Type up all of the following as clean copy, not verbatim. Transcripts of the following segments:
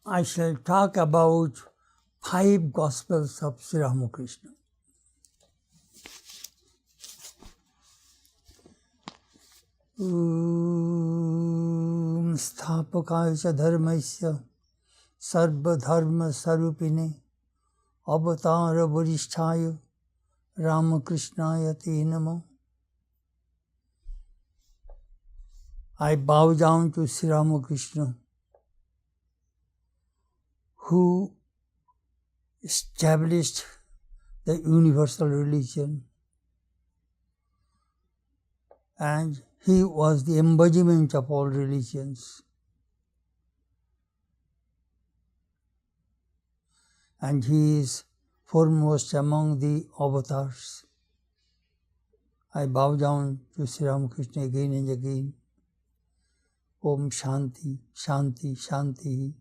I shall talk about 5 Gospels of Sri Ramakrishna. Sthapakaya cha dharmasya sarva dharma sarupine avatara varisthaya Ramakrishnaya te namo. I bow down to Sri Ramakrishna, who established the universal religion, and he was the embodiment of all religions. And he is foremost among the avatars. I bow down to Sri Ramakrishna again and again. Om Shanti, Shanti, Shanti.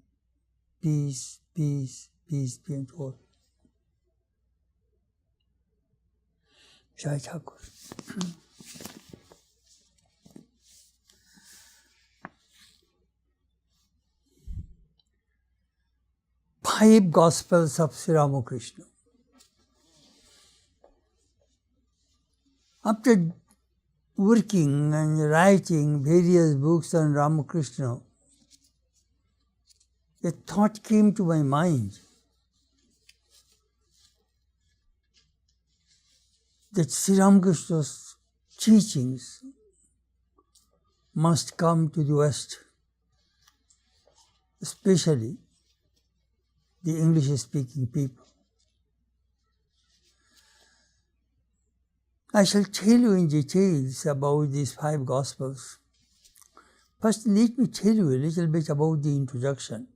Peace, peace, peace be unto all. Jai Thakur. Five Gospels of Sri Ramakrishna. After working and writing various books on Ramakrishna, a thought came to my mind that Sri Ramakrishna's teachings must come to the West, especially the English-speaking people. I shall tell you in details about these 5 Gospels. First, let me tell you a little bit about the introduction.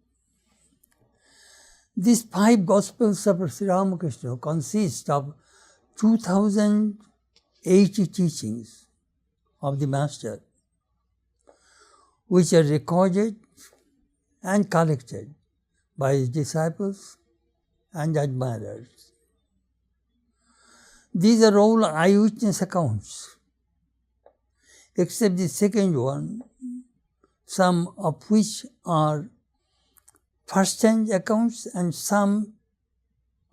These 5 Gospels of Sri Ramakrishna consist of 2080 teachings of the Master, which are recorded and collected by his disciples and admirers. These are all eyewitness accounts, except the second one, some of which are first-hand accounts and some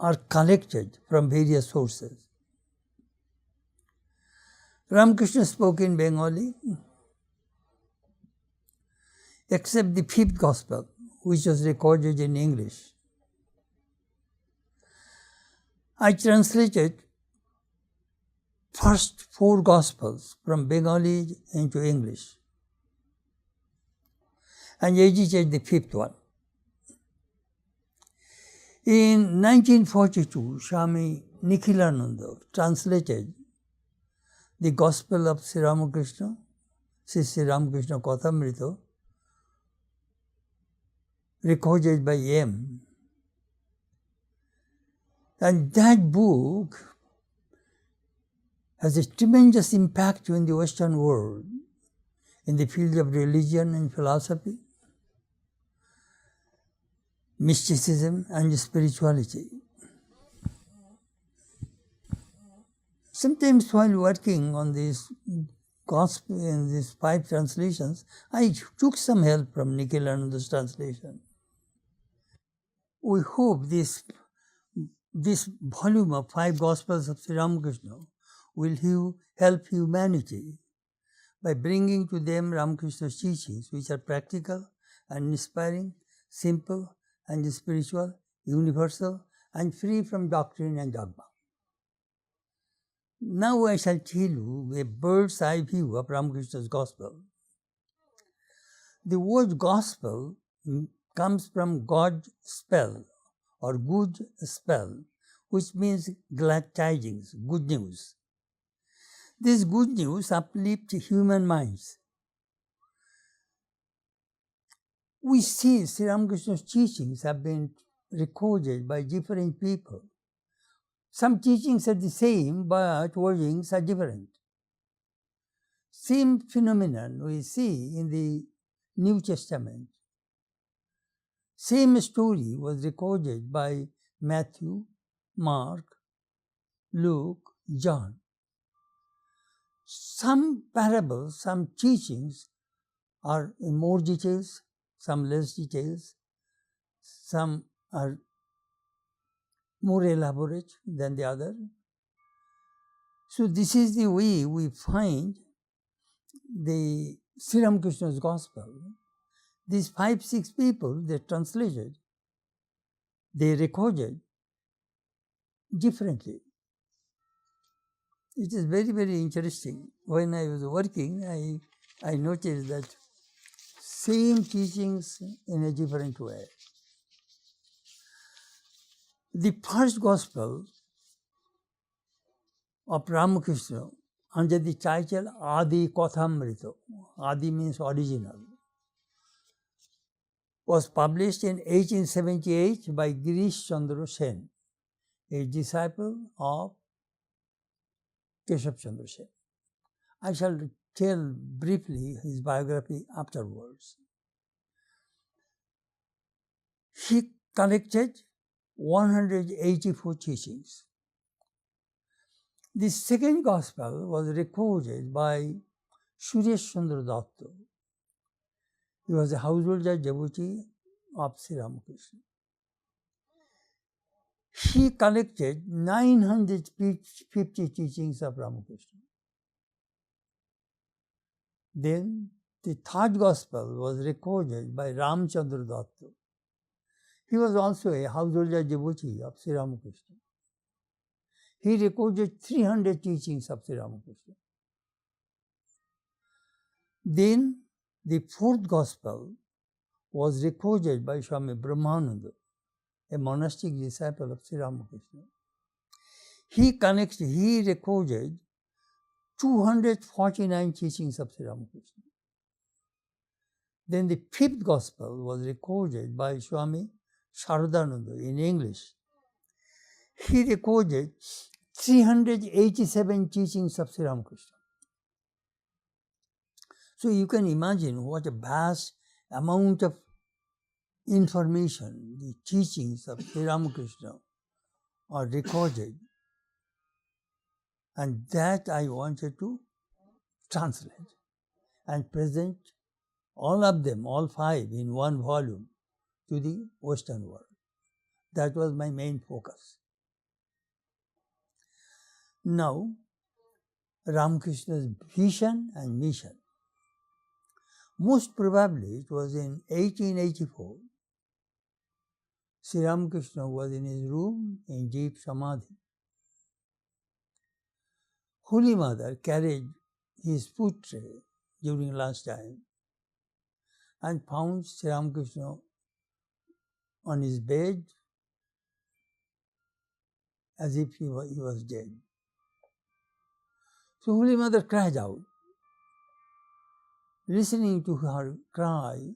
are collected from various sources. Ramakrishna spoke in Bengali, except the 5th Gospel, which was recorded in English. I translated first 4 Gospels from Bengali into English and edited the 5th one. In 1942, Swami Chetanananda translated the Gospel of Sri Ramakrishna, Sri Ramakrishna Kathamrita, recorded by M. And that book has a tremendous impact in the Western world in the field of religion and philosophy, mysticism and spirituality. Sometimes while working on this Gospel in these 5 translations, I took some help from Nikhilananda's translation. We hope this volume of 5 Gospels of Sri Ramakrishna will help humanity by bringing to them Ramakrishna's teachings, which are practical and inspiring, simple and spiritual, universal, and free from doctrine and dogma. Now I shall tell you a bird's eye view of Ramakrishna's Gospel. The word Gospel comes from God spell or good spell, which means glad tidings, good news. This good news uplifts human minds. We see Sri Ramakrishna's teachings have been recorded by different people. Some teachings are the same, but wordings are different. Same phenomenon we see in the New Testament. Same story was recorded by Matthew, Mark, Luke, John. Some parables, some teachings are in more details, some less details, Some are more elaborate than the other. So this is the way we find the Sri Ramakrishna's Gospel. These 5-6 people, they translated, they recorded differently. It is very, very interesting. When I was working, I noticed that same teachings in a different way. The first Gospel of Ramakrishna, under the title Adi Kathamrita, Adi means original, was published in 1878 by Girish Chandra Sen, a disciple of Keshav Chandra Sen. I shall tell briefly his biography afterwards. He collected 184 teachings. The second Gospel was recorded by Suresh Chandra Datta. He was a householder devotee of Sri Ramakrishna. He collected 950 teachings of Ramakrishna. Then the third Gospel was recorded by Ramchandra Datta. He was also a householder devotee of Sri Ramakrishna. He recorded 300 teachings of Sri Ramakrishna. Then the fourth Gospel was recorded by Swami Brahmananda, a monastic disciple of Sri Ramakrishna. He recorded 249 teachings of Sri Ramakrishna. Then the fifth Gospel was recorded by Swami Sharadananda in English. He recorded 387 teachings of Sri Ramakrishna. So you can imagine what a vast amount of information the teachings of Sri Ramakrishna are recorded, and that I wanted to translate and present all of them, all 5 in one volume to the Western world. That was my main focus. Now, Ramakrishna's vision and mission. Most probably it was in 1884. Sri Ramakrishna was in his room in deep samadhi. Holy Mother carried his food tray during lunchtime and found Sri Ramakrishna on his bed as if he was dead. So Holy Mother cried out. Listening to her cry,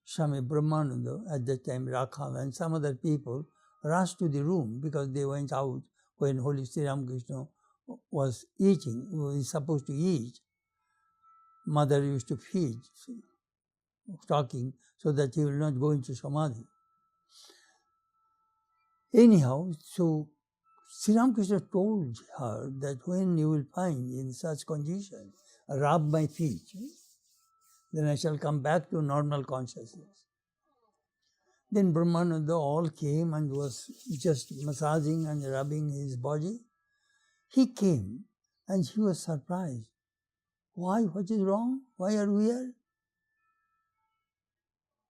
Swami Brahmananda, at that time Rakham, and some other people rushed to the room because they went out when Holy Sri Ramakrishna was eating, was supposed to eat. Mother used to feed, talking, so that he will not go into samadhi. Anyhow, so Sri Ramakrishna told her that when you will find in such condition, rub my feet, then I shall come back to normal consciousness. Then Brahmananda all came and was just massaging and rubbing his body. He came and he was surprised. Why? What is wrong? Why are we here?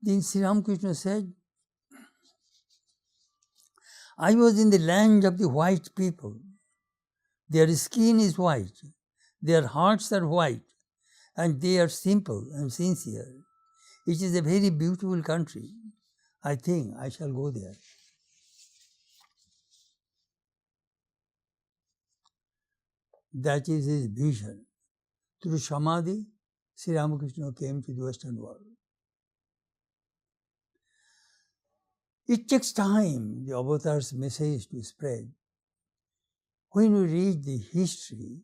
Then Sri Ramakrishna said, I was in the land of the white people. Their skin is white, their hearts are white, and they are simple and sincere. It is a very beautiful country. I think I shall go there. That is his vision. Through Samadhi, Sri Ramakrishna came to the Western world. It takes time, the avatar's message to spread. When we read the history,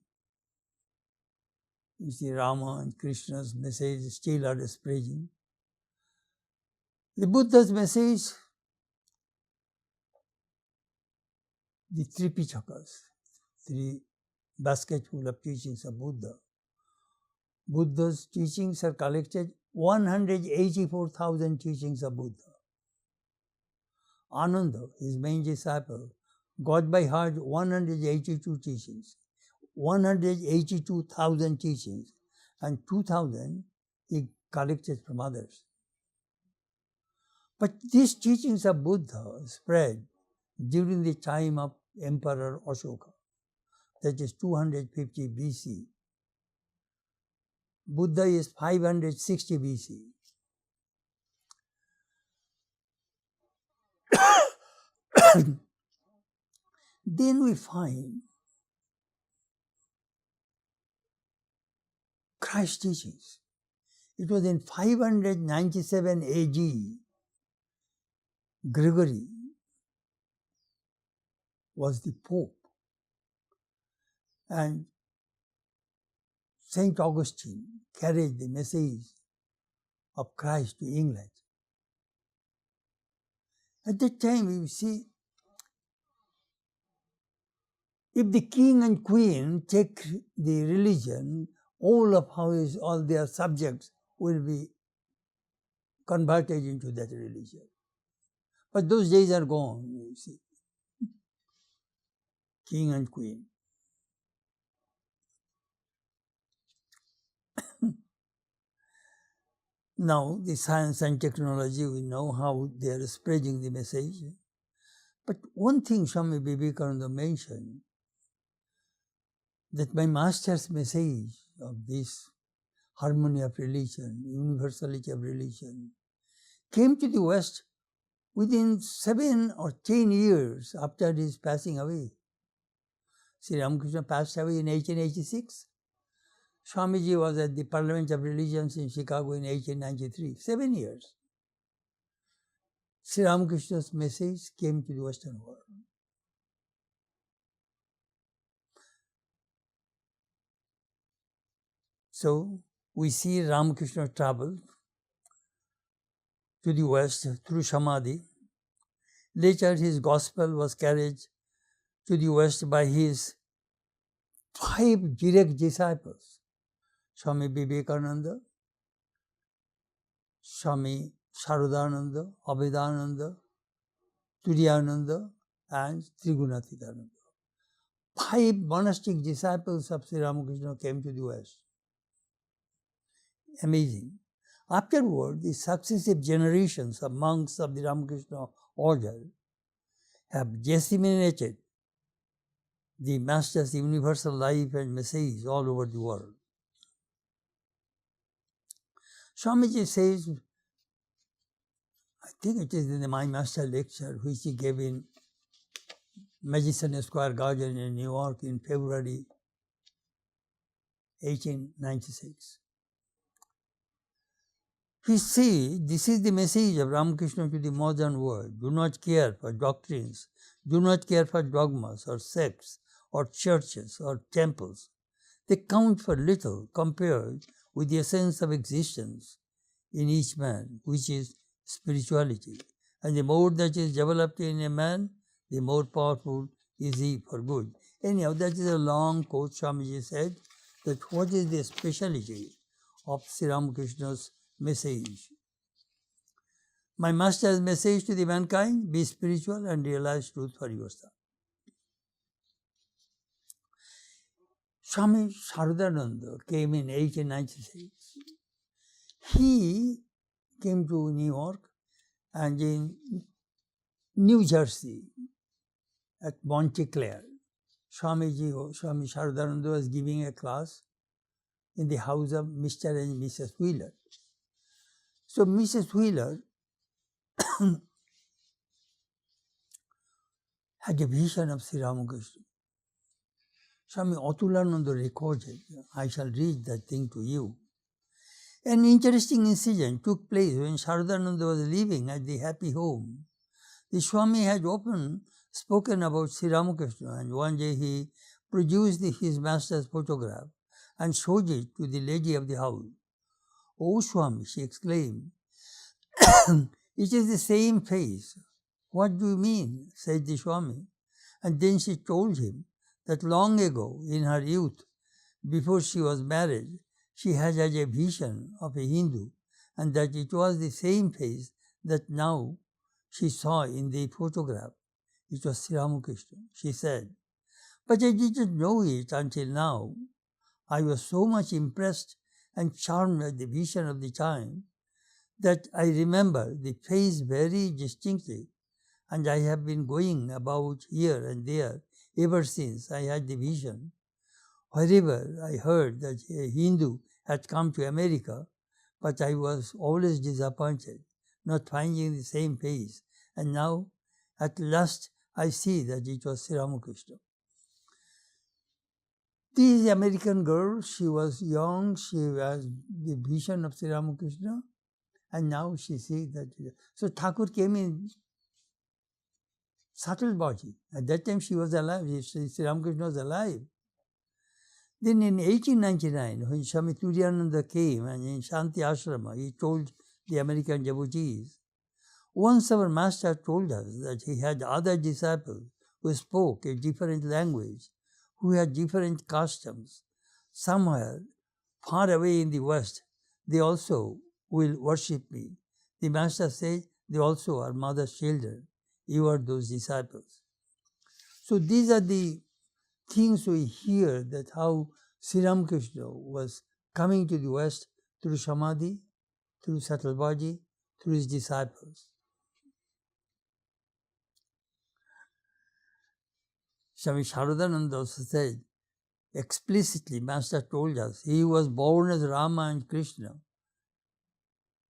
you see Rama and Krishna's message still are spreading. The Buddha's message, the 3 Pitakas, 3 basketful of teachings of Buddha. Buddha's teachings are collected, 184,000 teachings of Buddha. Ananda, his main disciple, got by heart 182 teachings, 182,000 teachings, and 2,000 he collected from others. But these teachings of Buddha spread during the time of Emperor Ashoka, that is 250 BC. Buddha is 560 BC. Then we find Christ's teachings. It was in 597 AD, Gregory was the Pope, and St. Augustine carried the message of Christ to England. At that time, you see, if the king and queen take the religion, all their subjects will be converted into that religion. But those days are gone, you see. King and queen. Now, the science and technology, we know how they are spreading the message. But one thing Swami Vivekananda mentioned, that my master's message of this harmony of religion, universality of religion, came to the West within 7 or 10 years after his passing away. Sri Ramakrishna passed away in 1886. Swamiji was at the Parliament of Religions in Chicago in 1893. 7 years. Sri Ramakrishna's message came to the Western world. So, we see Ramakrishna traveled to the West through Samadhi. Later, his gospel was carried to the West by his 5 direct disciples: Swami Vivekananda, Swami Sharadananda, Abhedananda, Turiyananda, and Trigunatitananda. 5 monastic disciples of Sri Ramakrishna came to the West. Amazing. Afterward, the successive generations of monks of the Ramakrishna order have disseminated the Master's universal life and message all over the world. Swamiji says, I think it is in the My Master lecture, which he gave in Madison Square Garden in New York in February 1896. He says, this is the message of Ramakrishna to the modern world. Do not care for doctrines, do not care for dogmas or sects or churches or temples. They count for little compared with the essence of existence in each man, which is spirituality. And the more that is developed in a man, the more powerful is he for good. Anyhow, that is a long quote. Swamiji said that what is the speciality of Sri Ramakrishna's message? My Master's message to the mankind: be spiritual and realize truth for yourself. Swami Sharadananda came in 1896. He came to New York, and in New Jersey at Montclair, Swami Sharadananda was giving a class in the house of Mr. and Mrs. Wheeler. So Mrs. Wheeler had a vision of Sri Ramakrishna. Swami Atulananda recorded. I shall read that thing to you. An interesting incident took place when Sharadananda was living at the happy home. The Swami had often spoken about Sri Ramakrishna, and one day he produced his master's photograph and showed it to the lady of the house. "Oh Swami," she exclaimed, "it is the same face." "What do you mean?" said the Swami. And then she told him that long ago, in her youth, before she was married, she had had a vision of a Hindu, and that it was the same face that now she saw in the photograph. It was Sri Ramakrishna. She said, "But I didn't know it until now. I was so much impressed and charmed by the vision of the time that I remember the face very distinctly, and I have been going about here and there ever since I had the vision. Wherever I heard that a Hindu had come to America, but I was always disappointed, not finding the same face, and now at last I see that it was Sri Ramakrishna." This American girl, she was young, she has the vision of Sri Ramakrishna, and now she sees that. So Thakur came in subtle body. At that time she was alive, Sri Ramakrishna was alive. Then in 1899, when Swami Chetanananda came and in Shanti Ashrama, he told the American devotees, once our master told us that he had other disciples who spoke a different language, who had different customs. Somewhere far away in the West, they also will worship me. The master said, they also are mother's children. You are those disciples. So these are the things we hear, that how Sri Ramakrishna was coming to the West through Samadhi, through subtle body, through his disciples. Swami Chetanananda also said, explicitly, Master told us, he was born as Rama and Krishna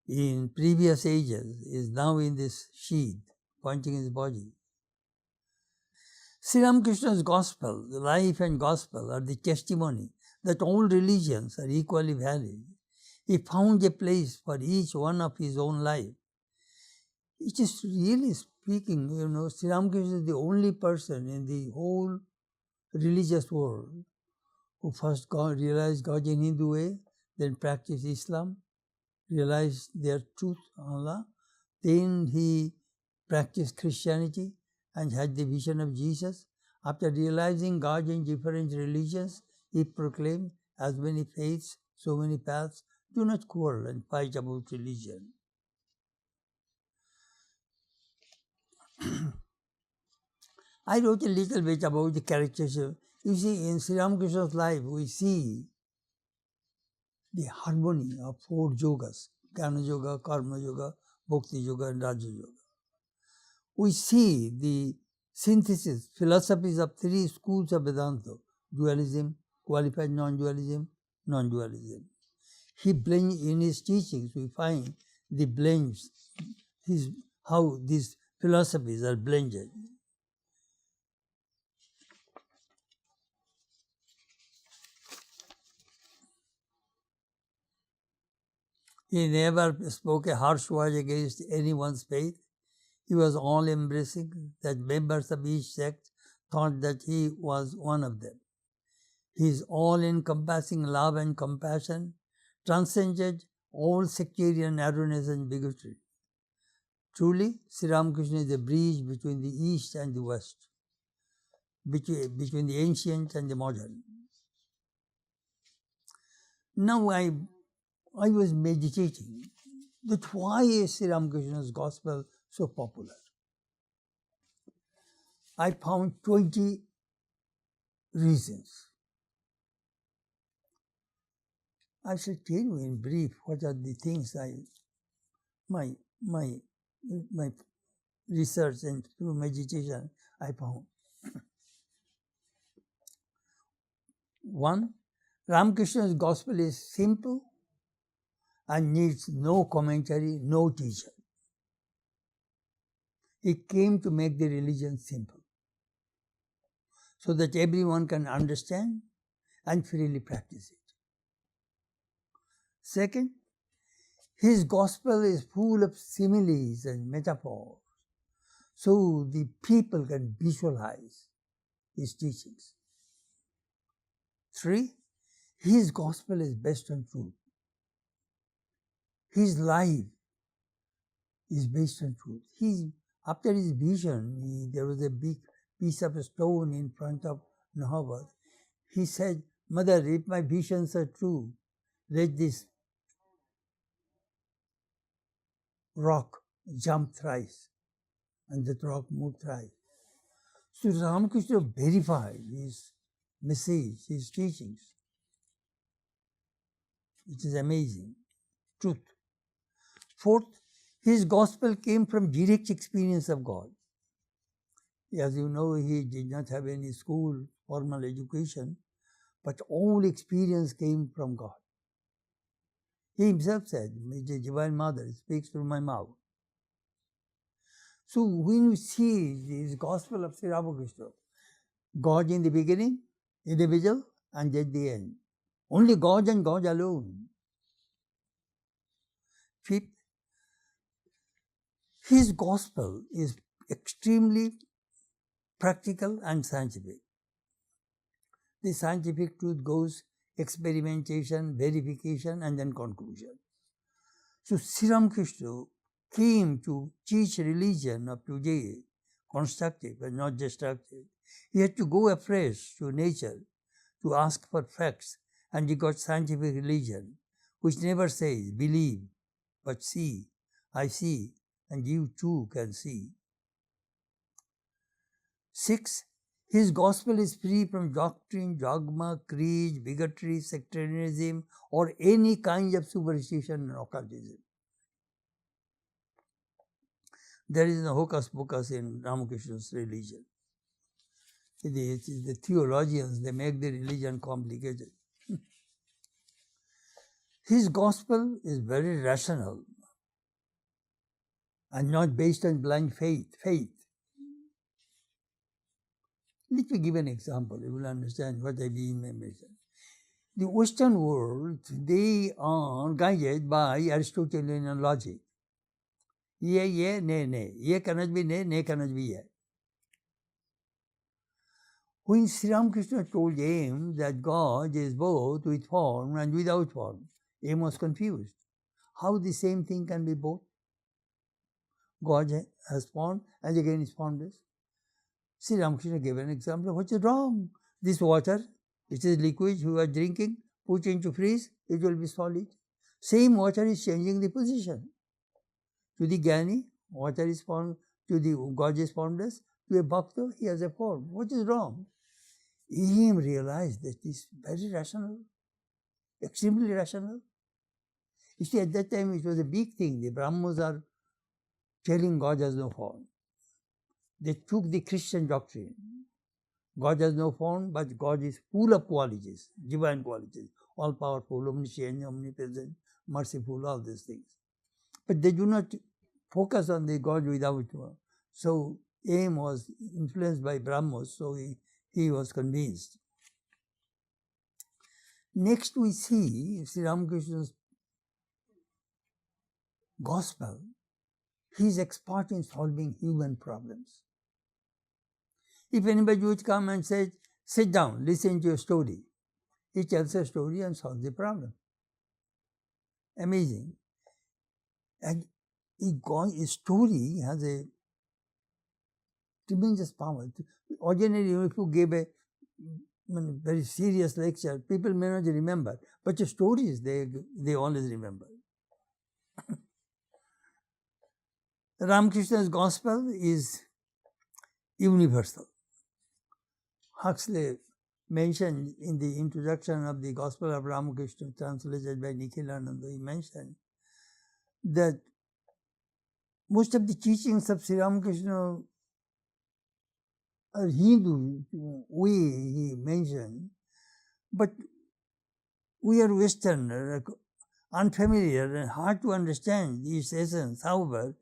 in previous ages, is now in this sheath, pointing his body. Sri Ramakrishna's gospel, the life and gospel, are the testimony that all religions are equally valid. He found a place for each one of his own life. It is really speaking, Sri Ramakrishna is the only person in the whole religious world who first realized God in Hindu way, then practiced Islam, realized their truth, Allah. Then he practiced Christianity and had the vision of Jesus. After realizing God in different religions, he proclaimed, as many faiths, so many paths, do not quarrel and fight about religion. I wrote a little bit about the characters. You see, in Sri Ramakrishna's life, we see the harmony of four yogas, Jnana Yoga, Karma Yoga, Bhakti Yoga, and Raja Yoga. We see the synthesis, philosophies of three schools of Vedanta: dualism, qualified non-dualism, non-dualism. He blends in his teachings, we find the blends, how these philosophies are blended. He never spoke a harsh word against anyone's faith. He was all-embracing, that members of each sect thought that he was one of them. His all-encompassing love and compassion transcended all sectarian narrowness and bigotry. Truly, Sri Ramakrishna is a bridge between the East and the West, between the ancient and the modern. Now I was meditating that why is Sri Ramakrishna's gospel so popular? I found 20 reasons. I shall tell you in brief what are the things my research and through meditation I found. One, Ramakrishna's gospel is simple and needs no commentary, no teacher. He came to make the religion simple so that everyone can understand and freely practice it. Second, his gospel is full of similes and metaphors, so the people can visualize his teachings. 3, his gospel is based on truth. His life is based on truth. After his vision, there was a big piece of stone in front of Nahabad. He said, "Mother, if my visions are true, let this rock jump thrice." and that rock moved thrice. So Ramakrishna verified his message, his teachings. It is amazing. Truth. Fourth, his gospel came from direct experience of God. As you know, he did not have any school, formal education, but all experience came from God. He himself said, the Divine Mother speaks through my mouth. So when we see this gospel of Sri Ramakrishna, God in the beginning, in the middle, and at the end. Only God and God alone. Fifth, his gospel is extremely practical and scientific. The scientific truth goes experimentation, verification, and then conclusion. So Sri Ramakrishna came to teach religion of today, constructive and not destructive. He had to go afresh to nature to ask for facts, and he got scientific religion, which never says believe, but see. I see, and you too can see. 6. His gospel is free from doctrine, dogma, creed, bigotry, sectarianism, or any kind of superstition and occultism. There is no hocus pocus in Ramakrishna's religion. The theologians, they make the religion complicated. His gospel is very rational and not based on blind faith. Let me give an example. You will understand what I mean by mention. The Western world, they are guided by Aristotelian logic. Ye, ne. Ye cannot be ne cannot be ye. When Sri Ramakrishna told him that God is both with form and without form, he was confused. How the same thing can be both? God has form and again is formless. Sri Ramakrishna gave an example. What is wrong? This water, it is liquid, you are drinking, put into freeze, it will be solid. Same water is changing the position. To the Jnani, water is formed, to the God is formless, to a Bhakta, he has a form. What is wrong? He realized that this is very rational, extremely rational. You see, at that time it was a big thing. The Brahmins are telling God has no form. They took the Christian doctrine. God has no form, but God is full of qualities, divine qualities, all powerful, omniscient, omnipresent, merciful, all these things. But they do not focus on the God without form. So aim was influenced by Brahmos, so he was convinced. Next we see Sri Ramakrishna's gospel. He is expert in solving human problems. If anybody would come and say, sit down, listen to a story, he tells a story and solves the problem. Amazing. And his story has a tremendous power. Ordinarily, if you gave a very serious lecture, people may not remember, but the stories, they always remember. Ramakrishna's gospel is universal. Huxley mentioned in the introduction of the Gospel of Ramakrishna, translated by Nikhilananda, he mentioned that most of the teachings of Sri Ramakrishna are Hindu, he mentioned, but we are Western, unfamiliar and hard to understand its essence. However,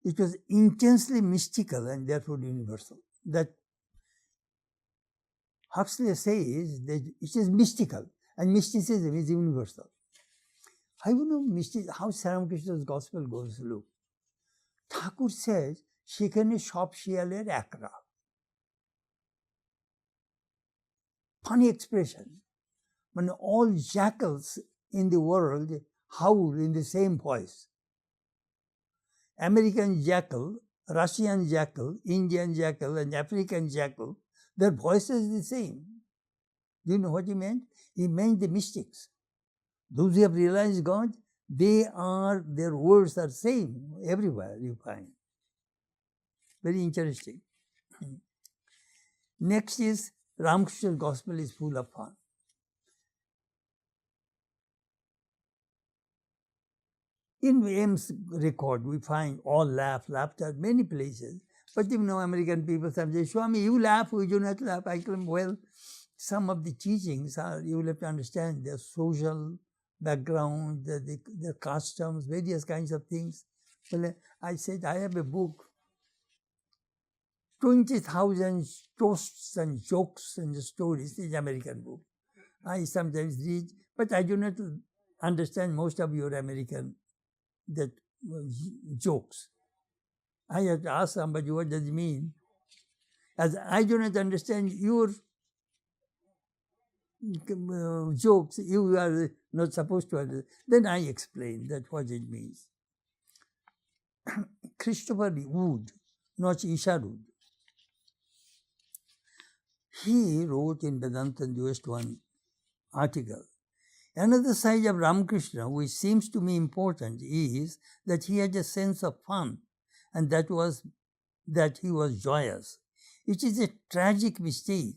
it was intensely mystical and therefore universal. That Huxley says that it is mystical and mysticism is universal. I don't know how Sri Ramakrishna's gospel goes. Look, Thakur says, সেখানে সব শিয়ালের একরা. Funny expression. When all jackals in the world howl in the same voice. American jackal, Russian jackal, Indian jackal, and African jackal, their voices are the same. Do you know what he meant? He meant the mystics. Those who have realized God, their words are same everywhere you find. Very interesting. Next is Ramakrishna's Gospel is full of fun. In Ames record, we find all laughter, many places. But American people sometimes say, Swami, you laugh, we do not laugh. I claim, well, some of the teachings are, you will have to understand their social background, their customs, various kinds of things. Well, I said, I have a book, 20,000 toasts and jokes and stories. It's an American book. I sometimes read, but I do not understand most of your American jokes. I have to ask somebody, what does it mean? As I do not understand your jokes, you are not supposed to understand. Then I explain that what it means. Christopher Wood, not Isharud, he wrote in VedantaSTL one article. Another side of Ramakrishna, which seems to me important, is that he had a sense of fun, and that he was joyous. It is a tragic mistake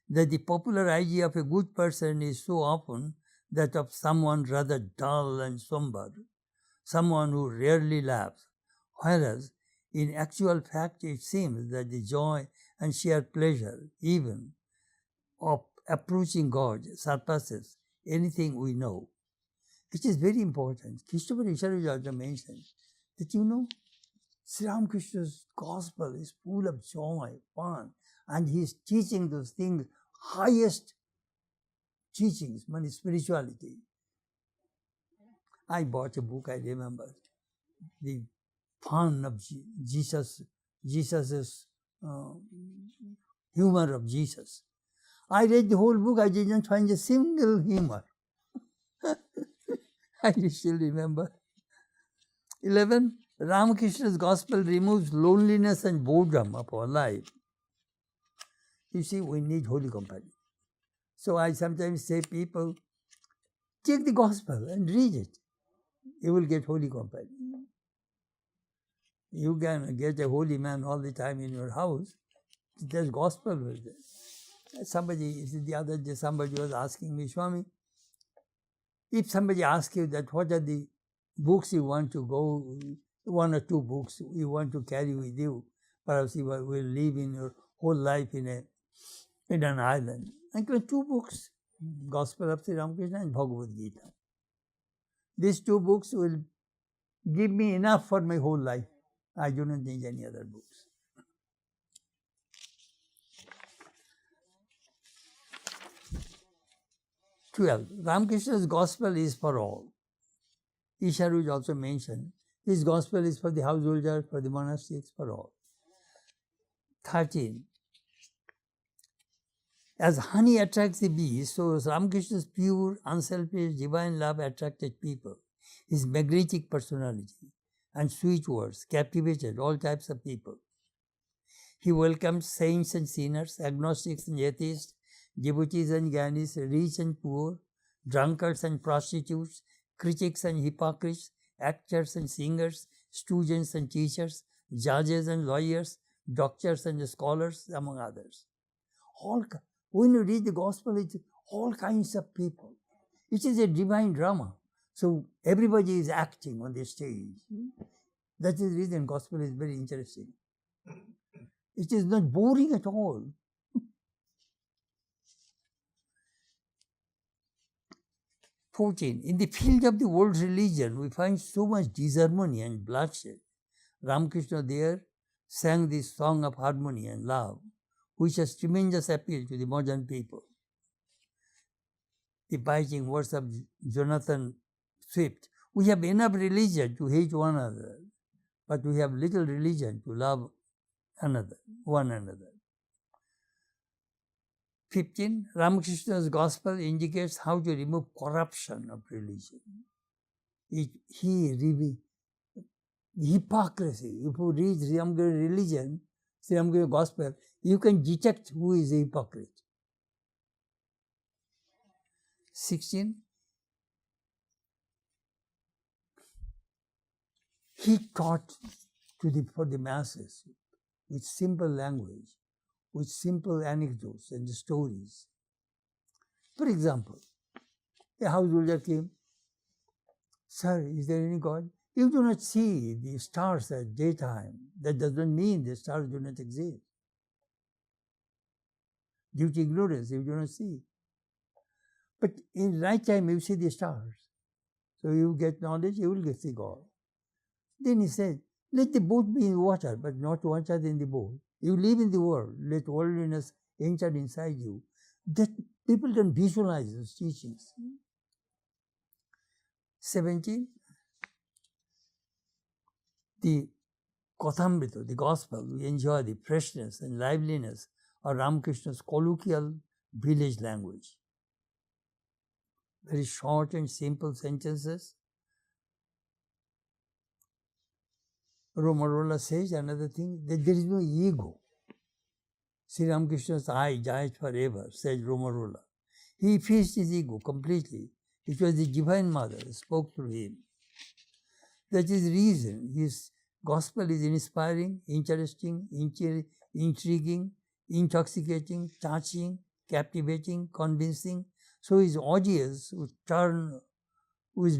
that the popular idea of a good person is so often that of someone rather dull and somber, someone who rarely laughs, whereas in actual fact it seems that the joy and sheer pleasure even of approaching God surpasses anything we know. It is very important. Christopher Isharud also mentioned that Sri Ramakrishna's gospel is full of joy, fun, and he is teaching those things, highest teachings, spirituality. I bought a book, I remember, the fun of Jesus's humor of Jesus. I read the whole book, I didn't find a single humor. I still remember. 11. Ramakrishna's gospel removes loneliness and boredom of our life. You see, we need holy company. So I sometimes say, people, take the gospel and read it. You will get holy company. You can get a holy man all the time in your house. There's gospel with it. The other day, somebody was asking me, Swami, if somebody asks you that what are the books you want to go, one or two books you want to carry with you, perhaps you will live in your whole life in an island. I got two books, Gospel of Sri Ramakrishna and Bhagavad Gita. These two books will give me enough for my whole life. I do not need any other books. "12. Ramakrishna's gospel is for all. Isharud also mentioned, his gospel is for the householders, for the monastics, for all. 13. As honey attracts the bees, so Ramakrishna's pure, unselfish, divine love attracted people. His magnetic personality and sweet words captivated all types of people. He welcomed saints and sinners, agnostics and atheists, devotees and gyanis, rich and poor, drunkards and prostitutes, critics and hypocrites, actors and singers, students and teachers, judges and lawyers, doctors and scholars, among others. When you read the gospel, it's all kinds of people. It is a divine drama. So everybody is acting on the stage. That is the reason gospel is very interesting. It is not boring at all. 14. In the field of the world religion, we find so much disharmony and bloodshed. Ramakrishna there sang this song of harmony and love, which has tremendous appeal to the modern people. The biting words of Jonathan Swift. We have enough religion to hate one another, but we have little religion to love one another. 15. Ramakrishna's gospel indicates how to remove corruption of religion. Hypocrisy. If you read Sri Ramakrishna religion, Sri Ramakrishna gospel, you can detect who is a hypocrite. 16. He taught for the masses with simple language, with simple anecdotes and stories. For example, a householder came, "Sir, is there any God?" You do not see the stars at daytime. That doesn't mean the stars do not exist. Due to ignorance, you do not see. But in right time, you see the stars. So you get knowledge, you will get see God. Then he said, "Let the boat be in water, but not water in the boat. You live in the world, let worldliness enter inside you." That people can visualize those teachings. 17. The Kathamrita, the gospel, we enjoy the freshness and liveliness of Ramakrishna's colloquial village language. Very short and simple sentences. Romarola says another thing, that there is no ego. Sri Ramakrishna's eye died forever, said Romarola. He faced his ego completely. It was the Divine Mother who spoke through him. That is the reason his gospel is inspiring, interesting, intriguing, intoxicating, touching, captivating, convincing. So his audience would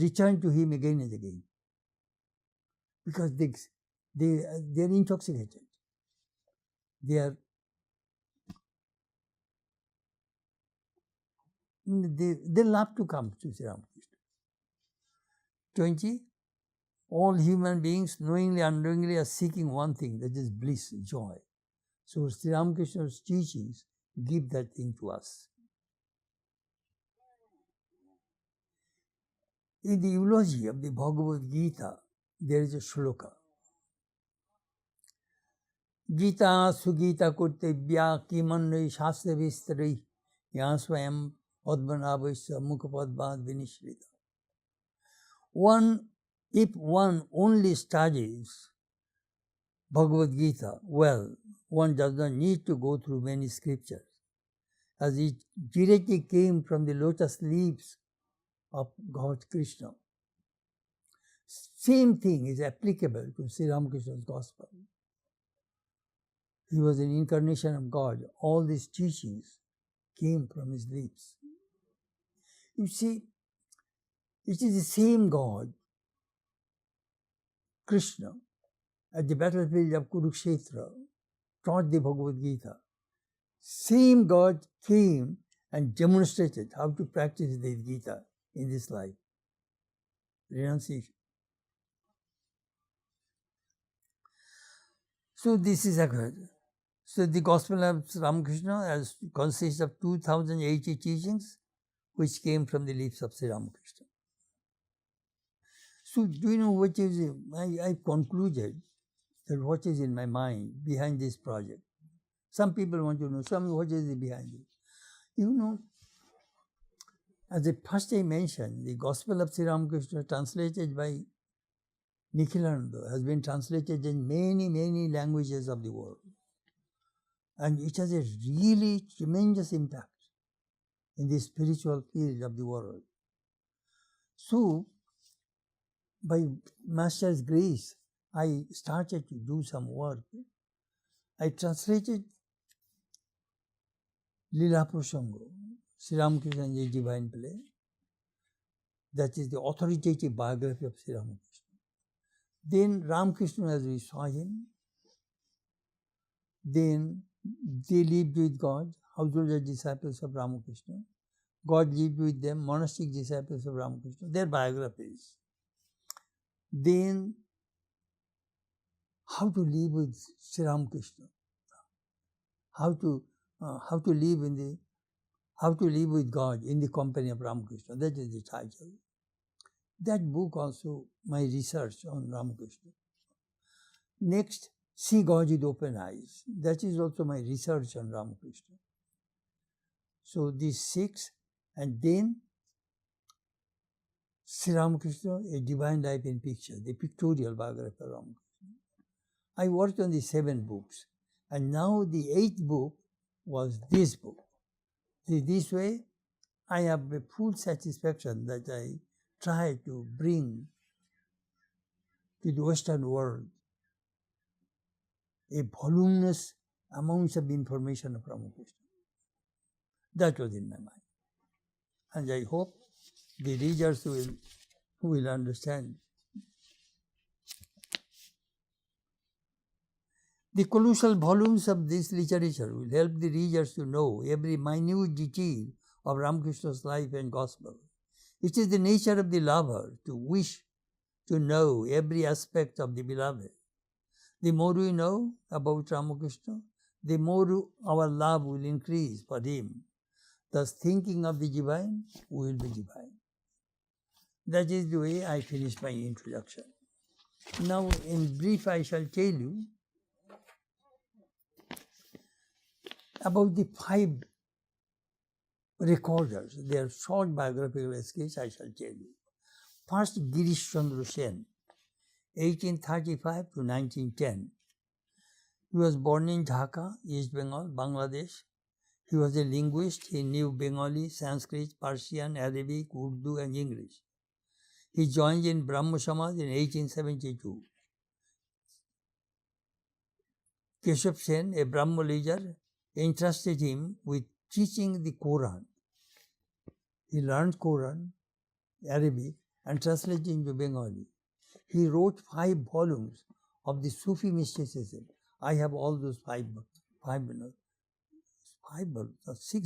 return to him again and again. Because they are intoxicated. They love to come to Sri Ramakrishna. 20. All human beings, knowingly and unknowingly, are seeking one thing, that is bliss, joy. So Sri Ramakrishna's teachings give that thing to us. In the eulogy of the Bhagavad Gita, there is a shloka. Gita sugita kurtebhya kimannai shastra vistari yasvayam padmanabhasya mukhapadbad vinishrita. If one only studies Bhagavad Gita well, one does not need to go through many scriptures, as it directly came from the lotus leaves of God Krishna. Same thing is applicable to Sri Ramakrishna's gospel. He was an incarnation of God. All these teachings came from his lips. You see, it is the same God, Krishna, at the battlefield of Kurukshetra, taught the Bhagavad Gita. Same God came and demonstrated how to practice the Gita in this life. Renunciation. So this is occurred. So the Gospel of Ramakrishna consists of 2080 teachings which came from the lips of Sri Ramakrishna. So do you know what is, I concluded that what is in my mind behind this project. Some people want to know, Swami, what is behind it? You know, as the first I mentioned, the Gospel of Sri Ramakrishna translated by Nikhilananda has been translated in many, many languages of the world. And it has a really tremendous impact in the spiritual field of the world. So, by Master's grace, I started to do some work. I translated Lila Prasanga, Sri Ramakrishna's divine play. That is the authoritative biography of Sri Ramakrishna. Then Ramakrishna, as we saw him, then they lived with God, householder disciples of Ramakrishna. God lived with them, monastic disciples of Ramakrishna, their biographies. Then how to live with Sri Ramakrishna, how to live with God in the company of Ramakrishna. That is the title. That book also my research on Ramakrishna. Next, See God with Open Eyes. That is also my research on Ramakrishna. So these 6, and then Sri Ramakrishna, A Divine Life in Picture, the pictorial biography of Ramakrishna. I worked on the 7 books, and now the 8th book was this book. This way, I have a full satisfaction that I try to bring to the Western world a voluminous amounts of information of Ramakrishna. That was in my mind. And I hope the readers will understand. The colossal volumes of this literature will help the readers to know every minute detail of Ramakrishna's life and gospel. It is the nature of the lover to wish to know every aspect of the beloved. The more we know about Ramakrishna, the more our love will increase for him. Thus, thinking of the divine will be divine. That is the way I finish my introduction. Now, in brief, I shall tell you about the 5 recorders. Their short biographical sketch I shall tell you. First, Girish Chandra Sen, 1835 to 1910. He was born in Dhaka, East Bengal, Bangladesh. He was a linguist. He knew Bengali, Sanskrit, Persian, Arabic, Urdu, and English. He joined in Brahmo Samaj in 1872. Keshav Sen, a Brahmo leader, entrusted him with teaching the Quran. He learned Quran, Arabic, and translated into Bengali. He wrote 5 volumes of the Sufi mysticism. I have all those 6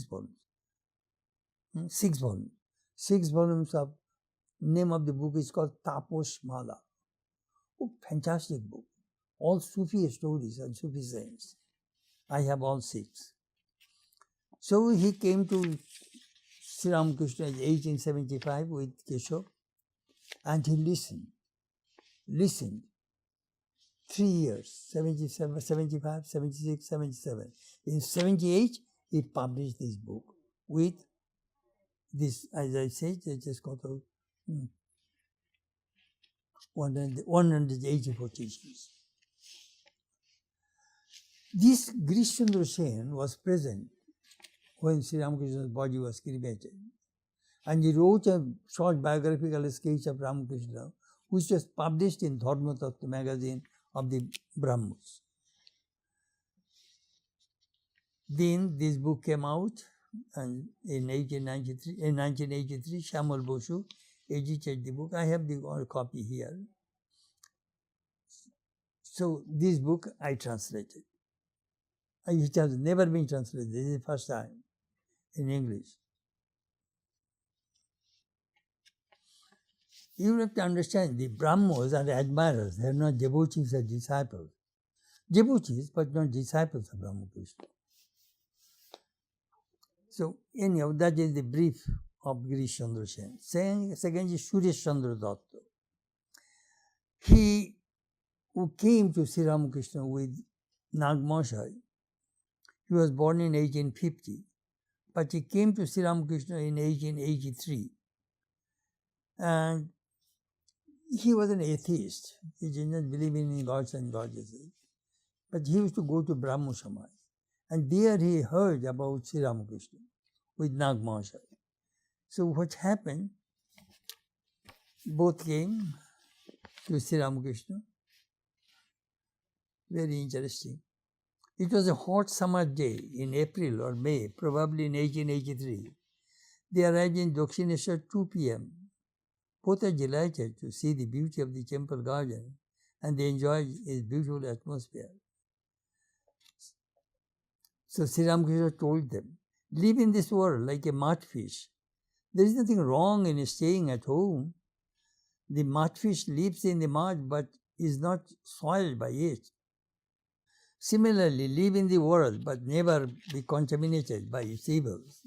volumes. 6 volumes. 6 volumes of, name of the book is called Taposh Mala. Oh, fantastic book. All Sufi stories and Sufi sayings. I have all 6. So he came to Sri Ramakrishna in 1875 with Keshav, and he listened. 3 years, 77, 75, 76, 77. In 78, he published this book with this, as I said, it is called 184 teachings. This Girish Chandra Sen was present when Sri Ramakrishna's body was cremated. And he wrote a short biographical sketch of Ramakrishna, which was published in Dharma Tattva magazine of the Brahmos. Then this book came out, and in 1983, Shamal Bosu edited the book. I have the copy here. So this book I translated. It has never been translated. This is the first time in English. You have to understand, the Brahmos are admirers. They are not devotees or disciples. Devotees, but not disciples of Ramakrishna. So anyhow, that is the brief of Girish Chandra Sen. Second is Suresh Chandra Datta. He who came to Sri Ramakrishna with Nagmashai. He was born in 1850, but he came to Sri Ramakrishna in 1883. And he was an atheist. He did not believe in gods and goddesses. But he used to go to Brahmo Samaj. And there he heard about Sri Ramakrishna with Nagmashai. So what happened, both came to Sri Ramakrishna. Very interesting. It was a hot summer day in April or May, probably in 1883. They arrived in Dakshineshwar 2 p.m. Both are delighted to see the beauty of the temple garden, and they enjoy its beautiful atmosphere. So Sri Ramakrishna told them, live in this world like a mudfish. There is nothing wrong in staying at home. The mudfish lives in the mud but is not soiled by it. Similarly, live in the world but never be contaminated by its evils.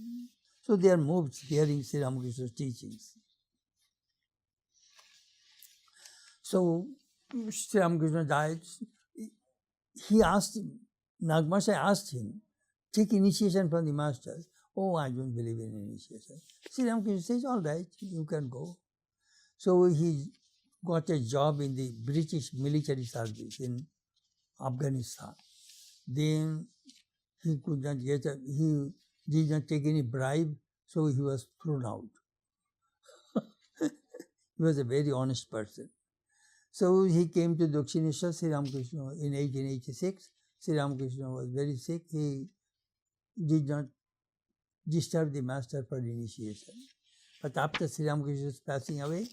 So they are moved hearing Sri Ramakrishna's teachings. So Sri Ramakrishna died. He asked him, Nagmashai asked him, take initiation from the masters. Oh, I don't believe in initiation. Sri Ramakrishna says, all right, you can go. So he got a job in the British military service in Afghanistan. Then he could not he did not take any bribe, so he was thrown out. He was a very honest person. So he came to Dakshineshwar Sri Ramakrishna in 1886. Sri Ramakrishna was very sick. He did not disturb the master for initiation. But after Sri Ramakrishna's passing away,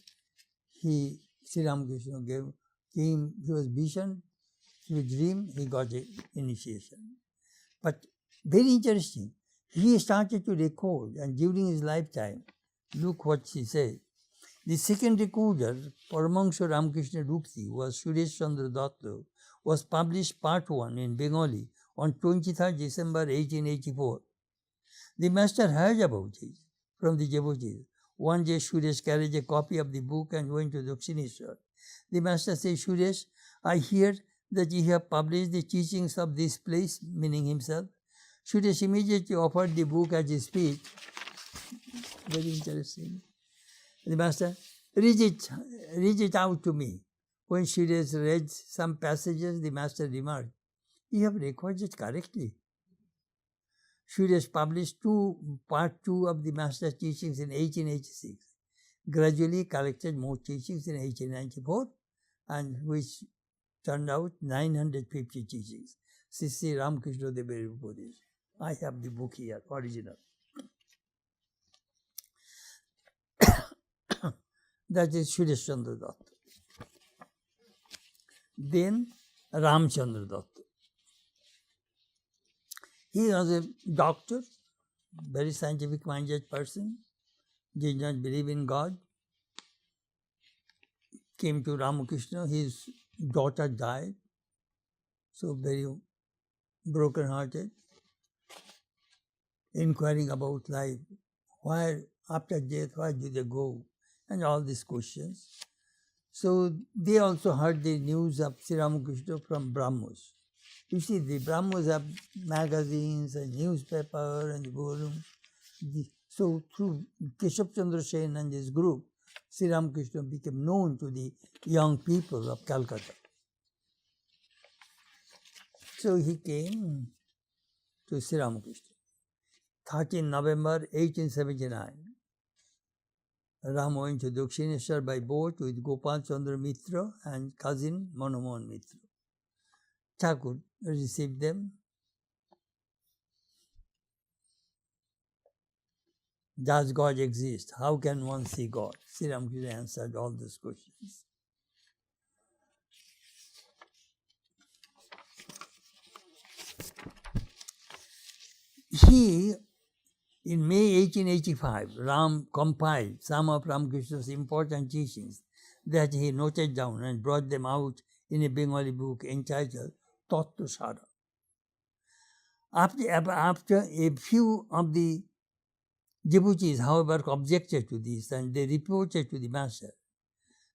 Sri Ramakrishna came, he was vision, through dream, he got the initiation. But very interesting, he started to record, and during his lifetime, look what he said. The second recorder, Paramahansa Ramakrishna Rukti, was Suresh Chandra Datta, was published part 1 in Bengali on 23rd December 1884. The master heard about it from the devotees. One day Suresh carried a copy of the book and went to Dakshineshwar. The master said, Suresh, I hear that you have published the teachings of this place, meaning himself. Suresh immediately offered the book as a speech. Very interesting. The master, read it out to me. When Suresh read some passages, the master remarked, you have recorded correctly. Suresh published part 2 of the master's teachings in 1886. Gradually collected more teachings in 1894, and which turned out 950 teachings. Sri Ramakrishna Deva Upadesh. I have the book here, original. That is Suresh Chandra Datta. Then Ramchandra Datta. He was a doctor, very scientific-minded person, did not believe in God. Came to Ramakrishna, his daughter died, so very broken-hearted, inquiring about life, where after death, where do they go, and all these questions. So they also heard the news of Sri Ramakrishna from Brahmos. You see, the Brahmos have magazines and newspaper and volumes. So through Keshav Chandra Sen and his group, Sri Ramakrishna became known to the young people of Calcutta. So he came to Sri Ramakrishna. 13 November 1879. Ram went to Dakshineshwar by boat with Gopal Chandra Mitra and cousin Manomohan Mitra. Thakur received them. Does God exist? How can one see God? Sri Ramakrishna answered all these questions. In May 1885, Ram compiled some of Ramakrishna's important teachings that he noted down and brought them out in a Bengali book entitled Tattva Sara. After a few of the devotees, however, objected to this and they reported to the master,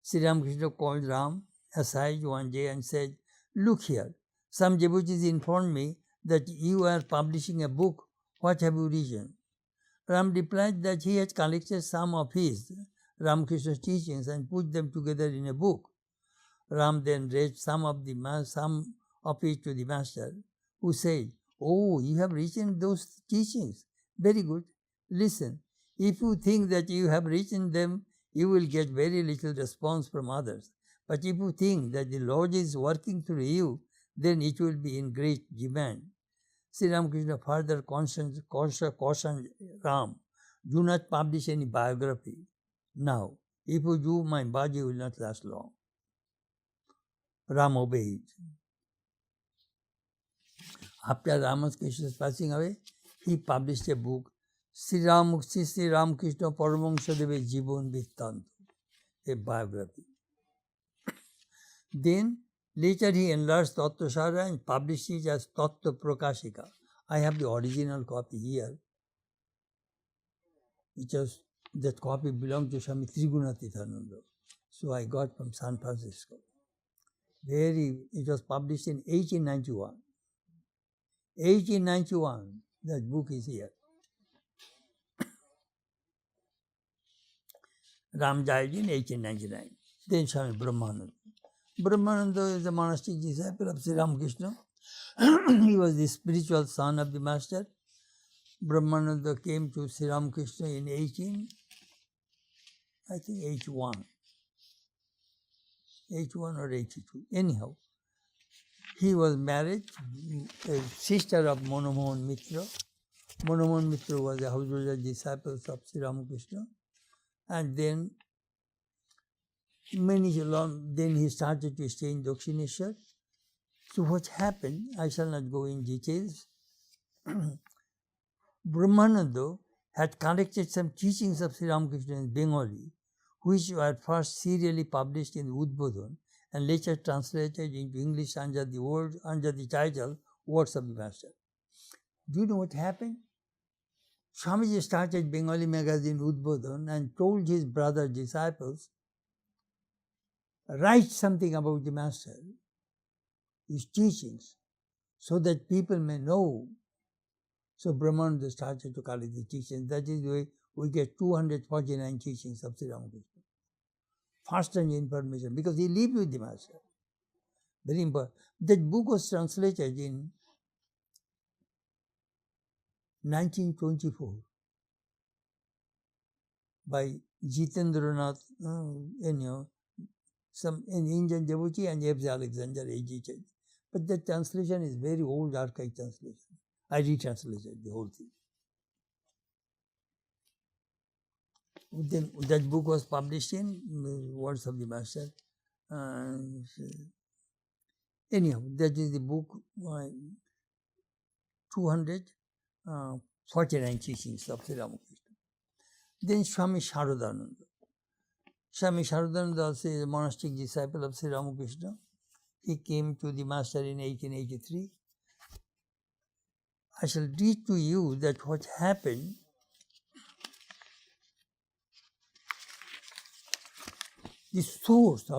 Sri Ramakrishna called Ram aside one day and said, look here, some devotees informed me that you are publishing a book. What have you written? Ram replied that he had collected some of his Ramakrishna's teachings and put them together in a book. Ram then read some of it to the master, who said, oh, you have written those teachings. Very good. Listen, if you think that you have written them, you will get very little response from others. But if you think that the Lord is working through you, then it will be in great demand. Sri Ramakrishna further cautioned Ram, do not publish any biography. Now, if you do, my body will not last long. Ram obeyed. After Ramakrishna's passing away, he published a book, Sri Ramakrishna Paramahansa Deva Jivan Vittanto, a biography. Then, later he enlarged Tattva Sara and published it as Tattva Prakashika. I have the original copy here. That copy belonged to Swami Chetanananda. So I got from San Francisco. It was published in 1891. 1891, that book is here. Ram died in 1899. Then Swami Brahmananda. Brahmananda is the monastic disciple of Sri Ramakrishna. He was the spiritual son of the master. Brahmananda came to Sri Ramakrishna in 81 or 82. Anyhow, he was married, a sister of Manomohan Mitra. Manomohan Mitra was a house disciple of Sri Ramakrishna. And then then he started to stay in Dakshineshwar. So what happened, I shall not go in details. Brahmananda had collected some teachings of Sri Ramakrishna in Bengali, which were first serially published in Udbodhan and later translated into English under the title Words of the Master. Do you know what happened? Swamiji started Bengali magazine Udbodhan and told his brother disciples, write something about the Master, his teachings, so that people may know. So Brahmananda started to collect the teachings. That is the way we get 249 teachings of Sri Ramakrishna. First-hand information, because he lived with the Master. Very important. That book was translated in 1924 by Jitendranath, some an Indian devotee, and F. Alexander edited. But that translation is very old archaic translation. I retranslated the whole thing. Then that book was published in Words of the Master. Anyhow, that is the book, 249 teachings of Sri Ramakrishna. Then Swami Sharadananda. Swami Sharadananda also is a monastic disciple of Sri Ramakrishna. He came to the Master in 1883. I shall read to you that what happened. The source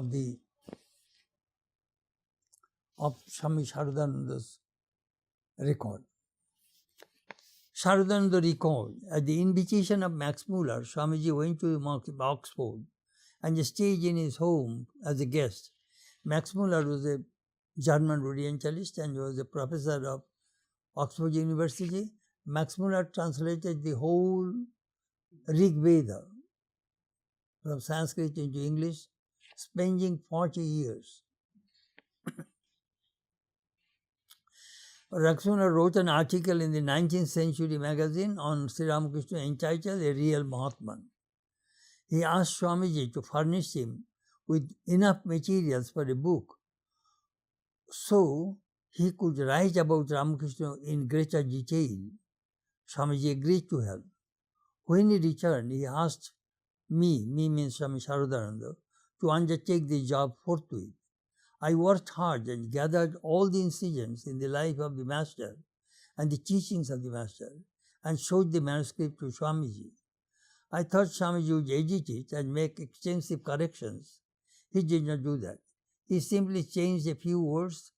of Swami Sharadananda's record. Sharadananda recalled, at the invitation of Max Muller, Swamiji went to Oxford and stayed in his home as a guest. Max Muller was a German Orientalist and was a professor of Oxford University. Max Muller translated the whole Rig Veda from Sanskrit into English, spending 40 years. Ramakrishna wrote an article in the 19th Century magazine on Sri Ramakrishna entitled A Real Mahatman. He asked Swamiji to furnish him with enough materials for a book so he could write about Ramakrishna in greater detail. Swamiji agreed to help. When he returned, he asked me means Swami Sharadananda, to undertake the job forthwith. I worked hard and gathered all the incidents in the life of the Master and the teachings of the Master and showed the manuscript to Swamiji. I thought Swamiji would edit it and make extensive corrections. He did not do that. He simply changed a few words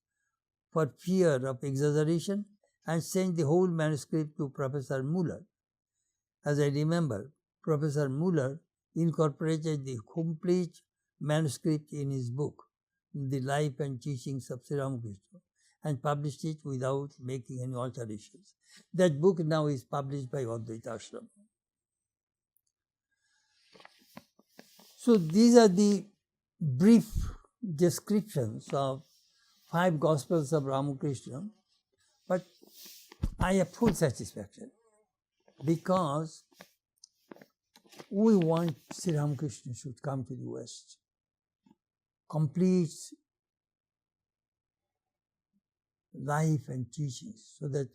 for fear of exaggeration and sent the whole manuscript to Professor Muller. As I remember, Professor Muller incorporated the complete manuscript in his book, The Life and Teachings of Sri Ramakrishna, and published it without making any alterations. That book now is published by Advaita Ashram. So these are the brief descriptions of 5 Gospels of Ramakrishna, but I have full satisfaction because we want Sri Ramakrishna should come to the West. Complete life and teachings so that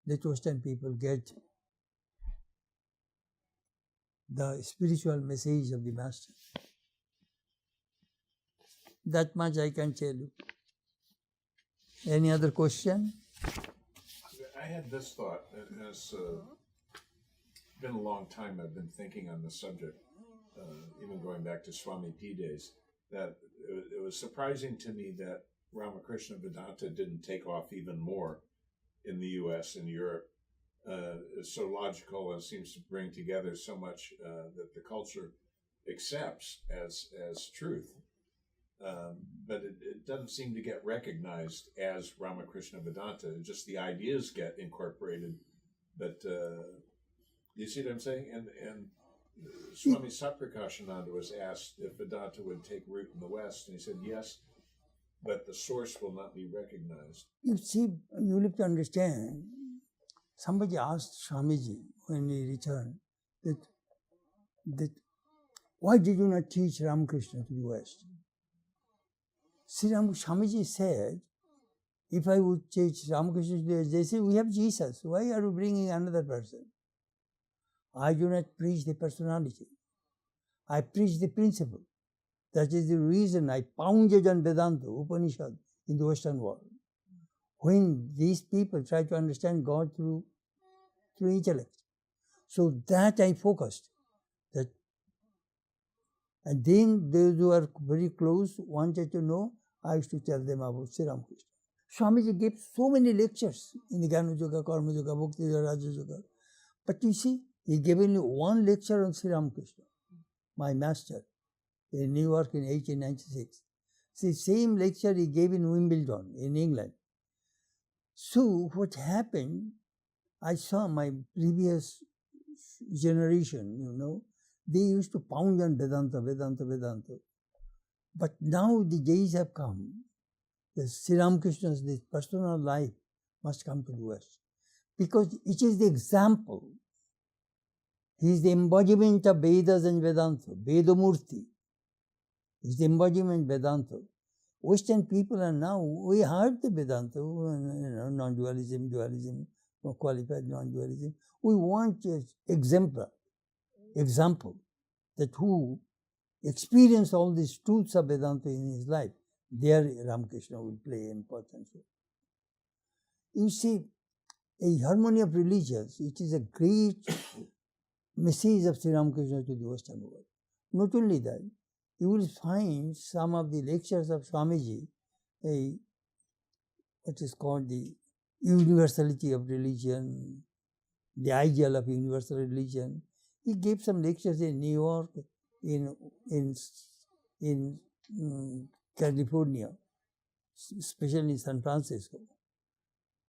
the Western people get the spiritual message of the Master. That much I can tell you. Any other question? I had this thought, and it's been a long time I've been thinking on the subject, even going back to Swami P days, that it was surprising to me that Ramakrishna Vedanta didn't take off even more in the U.S. and Europe. It's so logical and seems to bring together so much that the culture accepts as truth. But it doesn't seem to get recognized as Ramakrishna Vedanta. Just the ideas get incorporated. But you see what I'm saying? And Swami Satprakashananda was asked if Vedanta would take root in the West, and he said yes. but the source will not be recognized. You see, you have to understand, somebody asked Swamiji when he returned that why did you not teach Ramakrishna to the West? Swamiji said, if I would teach Ramakrishna to the West, they say, we have Jesus. Why are you bringing another person? I do not preach the personality. I preach the principle. That is the reason I pounded on Vedanta, Upanishad, in the Western world. When these people try to understand God through intellect. So that I focused. And then those who are very close wanted to know, I used to tell them about Sri Ramakrishna. Swamiji gave so many lectures in the Jnana Yoga, Karma Yoga, Bhakti Yoga, Raja Yoga. But you see, he gave only one lecture on Sri Ramakrishna, my master, in New York in 1896. The same lecture he gave in Wimbledon, in England. So what happened, I saw my previous generation, they used to pound on Vedanta, Vedanta, Vedanta. But now the days have come, the Sri Ramakrishna's this personal life must come to the West. Because it is the example. He is the embodiment of Vedas and Vedanta, Vedamurti. He is the embodiment of Vedanta. Western people are now, we heard the Vedanta, non-dualism, dualism, qualified non-dualism. We want an example that who experience all these truths of Vedanta in his life, there Ramakrishna will play an important role. You see, a harmony of religions, it is a great message of Sri Ramakrishna to the Western world. Not only that, you will find some of the lectures of Swamiji, what is called the universality of religion, the ideal of universal religion. He gave some lectures in New York, in California, especially in San Francisco.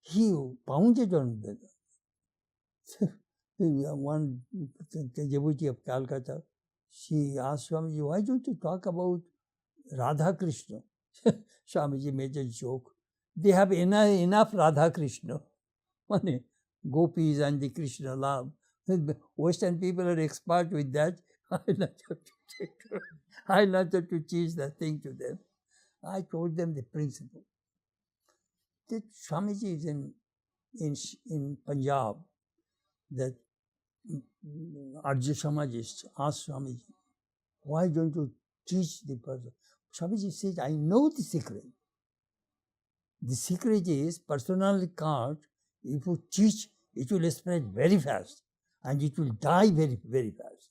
He pounded on Vedanta. One devotee of Calcutta, she asked Swamiji, why don't you talk about Radha Krishna? Swamiji made a joke. They have enough Radha Krishna. Gopis and the Krishna love. Western people are expert with that. I not have to teach that thing to them. I told them the principle. That Swamiji is in Punjab, that Arya Samajist asked Swamiji, why don't you teach the person? Swamiji said, I know the secret. The secret is personal card. If you teach, it will spread very fast and it will die very, very fast.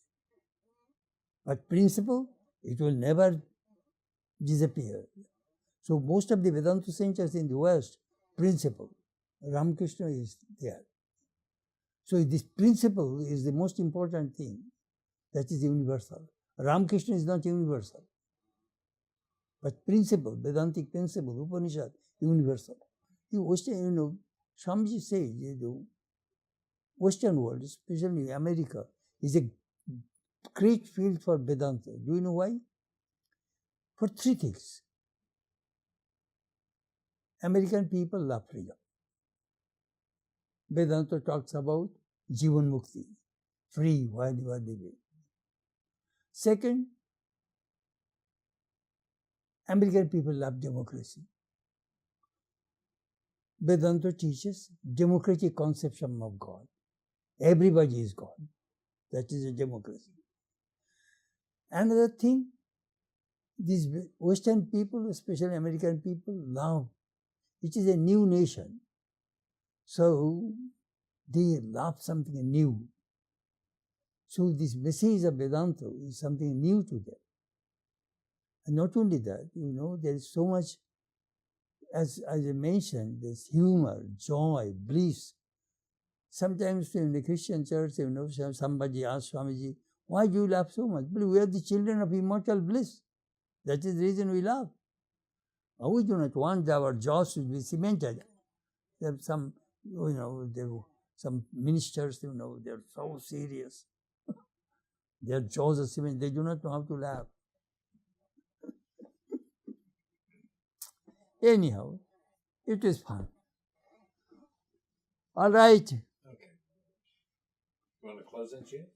But principle, it will never disappear. So most of the Vedanta centers in the West, principle, Ramakrishna is there. So this principle is the most important thing. That is universal. Ramakrishna is not universal. But principle, Vedantic principle, Upanishad, universal. The Western, Swamiji says, Western world, especially America, is a great field for Vedanta. Do you know why? For three things. American people love freedom. Vedanta talks about Jivan Mukti, free while you are living. Second, American people love democracy. Vedanta teaches democratic conception of God. Everybody is God. That is a democracy. Another thing, these Western people, especially American people, love. It is a new nation. So they love something new. So this message of Vedanta is something new to them. And not only that, there is so much, as I mentioned, there's humor, joy, bliss. Sometimes in the Christian church, somebody asks Swamiji, why do you laugh so much? But we are the children of immortal bliss. That is the reason we laugh. We do not want our jaws to be cemented. There are some, some ministers, they're so serious. Their jaws are cemented. They do not know how to laugh. Anyhow, it is fun. All right. Okay. You want to close in, chant?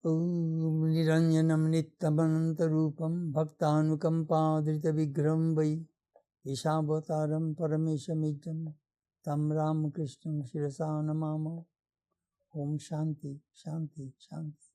Om Niranjanam Nityamanantarupam Bhaktanukampadrita Vigram Vai Ishabhataram Parameshamijam Tam Ramakrishna Shirasa Namamo Om Shanti Shanti Shanti.